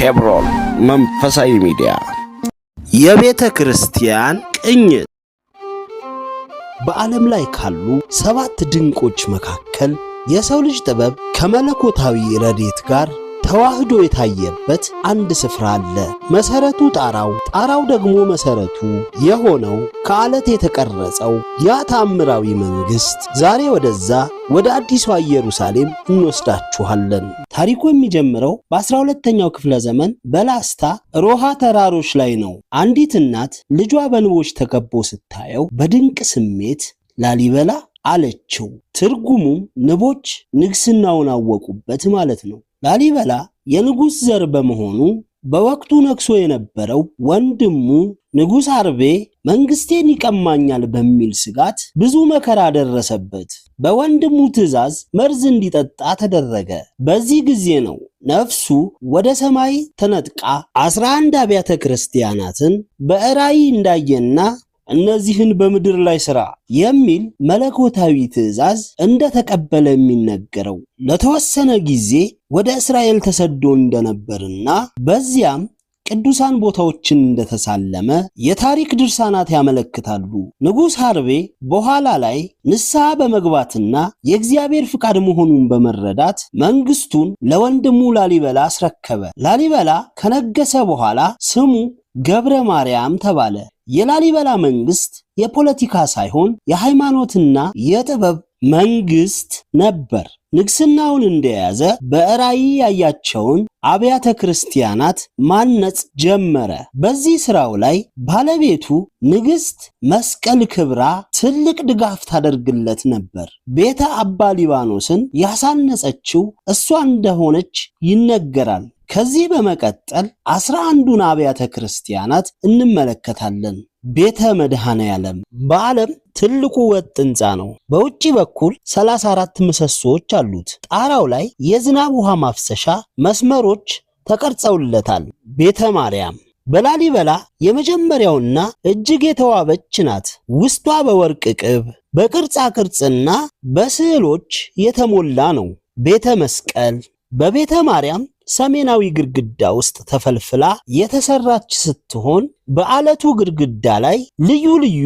ኬብሮን መንፈሳዊ ሚዲያ የቤተ ክርስቲያን ቅኝት። በዓለም ላይ ካሉ 7 ድንቆች መካከል የሰው ልጅ ጥበብ ከመለኮታዊ ረድኤት ጋር ተዋህዶ የታየበት አንድ ስፍራ አለ። መሰረቱ ጣራው ደግሞ መሰረቱ የሆነው ከዓለት የተቀረጸው ያ ተአምራዊ መንግስት ዛሬ ወደ አዲሷ ኢየሩሳሌም እንወስዳችኋለን። ታሪኩ የሚጀምረው በ12ኛው ክፍለ ዘመን በላስታ ሮሃ ተራሮች ላይ ነው። አንዲት እናት ልጇ በንቦች ተከቦ ስታየው በድንቅ ስሜት ላሊበላ አለችው። ትርጉሙም ንቦች ንግስናውን አወቁበት ማለት ነው። ላሊበላ የንጉስ ዘር በመሆኑ በወቅቱ ነግሶ የነበረው ወንድሙ ንጉስ አርቤ መንግስቴን ይቀማኛል በሚል ስጋት ብዙ መከራ ደረሰበት። በወንድሙ ትእዛዝ መርዝ እንዲጠጣ ተደረገ። በዚህ ጊዜ ነው ነፍሱ ወደ ሰማይ ተነጥቃ 11 አብያተ ክርስቲያናትን በራእይ እንዳየና እነዚህን በምድር ላይ ሥራ የሚል መለኮታዊ ትእዛዝ እንደተቀበለ የሚነገረው። ለተወሰነ ጊዜ ወደ እስራኤል ተሰዶ እንደነበርና በዚያም ቅዱሳን ቦታዎችን እንደተሳለመ የታሪክ ድርሳናት ያመለክታሉ። ንጉስ ሐርቤ በኋላ ላይ ንስሐ በመግባትና የእግዚአብሔር ፍቃድ መሆኑን በመረዳት መንግስቱን ለወንድሙ ላሊበላ አስረከበ። ላሊበላ ከነገሰ በኋላ ስሙ ገብረ ማርያም ተባለ። የላሊበላ መንግስት የፖለቲካ ሳይሆን የሃይማኖትና የጥበብ መንግስት ነበር። ንግስናውን እንደያዘ በራእይ ያያቸውን አብያተ ክርስቲያናት ማነጽ ጀመረ። በዚህ ስራው ላይ ባለቤቱ ንግስት መስቀል ክብራ ትልቅ ድጋፍ ታደርግለት ነበር። ቤተ አባ ሊባኖስን ያሳነጸችው እሷ እንደሆነች ይነገራል። ከዚህ በመቀጠል 11ዱን አብያተ ክርስቲያናት እንመለከታለን። ቤተ መድኃኔዓለም በዓለም ትልቁ ወጥ ሕንፃ ነው። በውጪ በኩል 34 ምሰሶዎች አሉት። ጣራው ላይ የዝናብ ውሃ ማፍሰሻ መስመሮች ተቀርጸውለታል። ቤተ ማርያም በላሊበላ የመጀመሪያውና እጅግ የተዋበች ናት። ውስጧ በወርቅ ቅብ በቅርጻ ቅርጽና በስዕሎች የተሞላ ነው። ቤተ መስቀል በቤተ ማርያም ሰሜናዊ ግድግዳ ውስጥ ተፈልፍላ የተሰራች ስትሆን በአለቱ ግድግዳ ላይ ልዩ ልዩ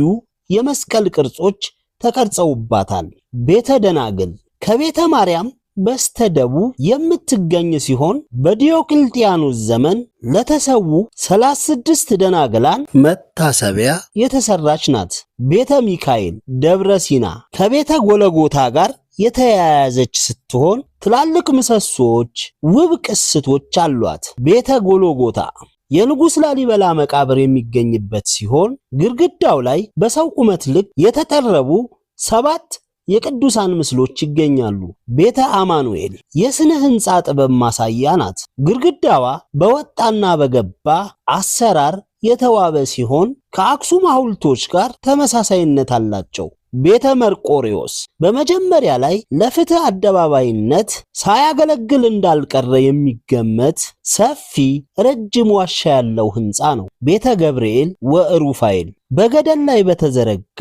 የመስቀል ቅርጾች ተቀርጸውባታል። ቤተ ደናግል ከቤተ ማርያም በስተደቡብ የምትገኝ ሲሆን በዲዮቅልጥያኖስ ዘመን ለተሰዉ 36 ደናግላን መታሰቢያ የተሰራች ናት። ቤተ ሚካኤል ደብረ ሲና ከቤተ ጎለጎታ ጋር የተያያዘች ስትሆን ትላልቅ ምሰሶች፣ ውብ ቅስቶች አሏት። ቤተ ጎሎጎታ የንጉስ ላሊበላ መቃብር የሚገኝበት ሲሆን ግድግዳው ላይ በሰው ቁመት ልክ የተጠረቡ 7 የቅዱሳን ምስሎች ይገኛሉ። ቤተ አማኑኤል የስነ ህንፃ ጥበብ ማሳያ ናት። ግድግዳዋ በወጣና በገባ አሰራር የተዋበ ሲሆን ከአክሱም ሐውልቶች ጋር ተመሳሳይነት አላቸው። ቤተ መርቆሬዎስ በመጀመሪያ ላይ ለፍትህ አደባባይነት ሳያገለግል እንዳልቀረ የሚገመት ሰፊ ረጅም ዋሻ ያለው ህንፃ ነው። ቤተ ገብርኤል ወሩፋኤል በገደል ላይ በተዘረጋ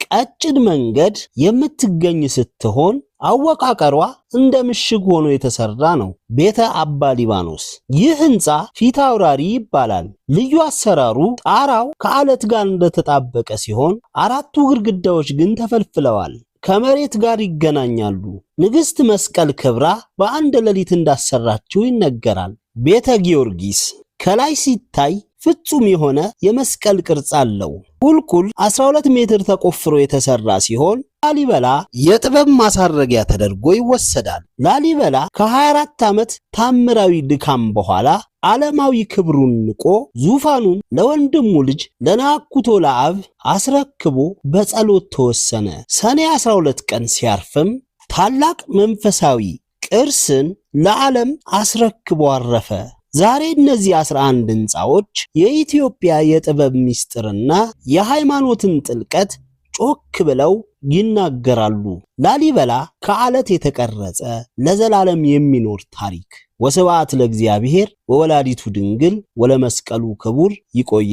ቀጭን መንገድ የምትገኝ ስትሆን አወቃቀሯ እንደ ምሽግ ሆኖ የተሰራ ነው። ቤተ አባ ሊባኖስ ይህ ህንፃ ፊት አውራሪ ይባላል። ልዩ አሰራሩ ጣራው ከአለት ጋር እንደተጣበቀ ሲሆን 4ቱ ግድግዳዎች ግን ተፈልፍለዋል፣ ከመሬት ጋር ይገናኛሉ። ንግስት መስቀል ክብራ በአንድ ሌሊት እንዳሰራችው ይነገራል። ቤተ ጊዮርጊስ ከላይ ሲታይ ፍጹም የሆነ የመስቀል ቅርጽ አለው። ቁልቁል 12 ሜትር ተቆፍሮ የተሰራ ሲሆን ላሊበላ የጥበብ ማሳረጊያ ተደርጎ ይወሰዳል። ላሊበላ ከ24 ዓመት ታምራዊ ድካም በኋላ ዓለማዊ ክብሩን ንቆ ዙፋኑን ለወንድሙ ልጅ ለናኩቶ ለአብ አስረክቦ በጸሎት ተወሰነ። ሰኔ 12 ቀን ሲያርፍም ታላቅ መንፈሳዊ ቅርስን ለዓለም አስረክቦ አረፈ። ዛሬ እነዚህ 11 ሕንፃዎች የኢትዮጵያ የጥበብ ምስጢርና የሃይማኖትን ጥልቀት ጮክ ብለው ይናገራሉ። ላሊበላ ከዓለት የተቀረጸ ለዘላለም የሚኖር ታሪክ። ወስብሐት ለእግዚአብሔር ወወላዲቱ ድንግል ወለመስቀሉ ክቡር። ይቆየ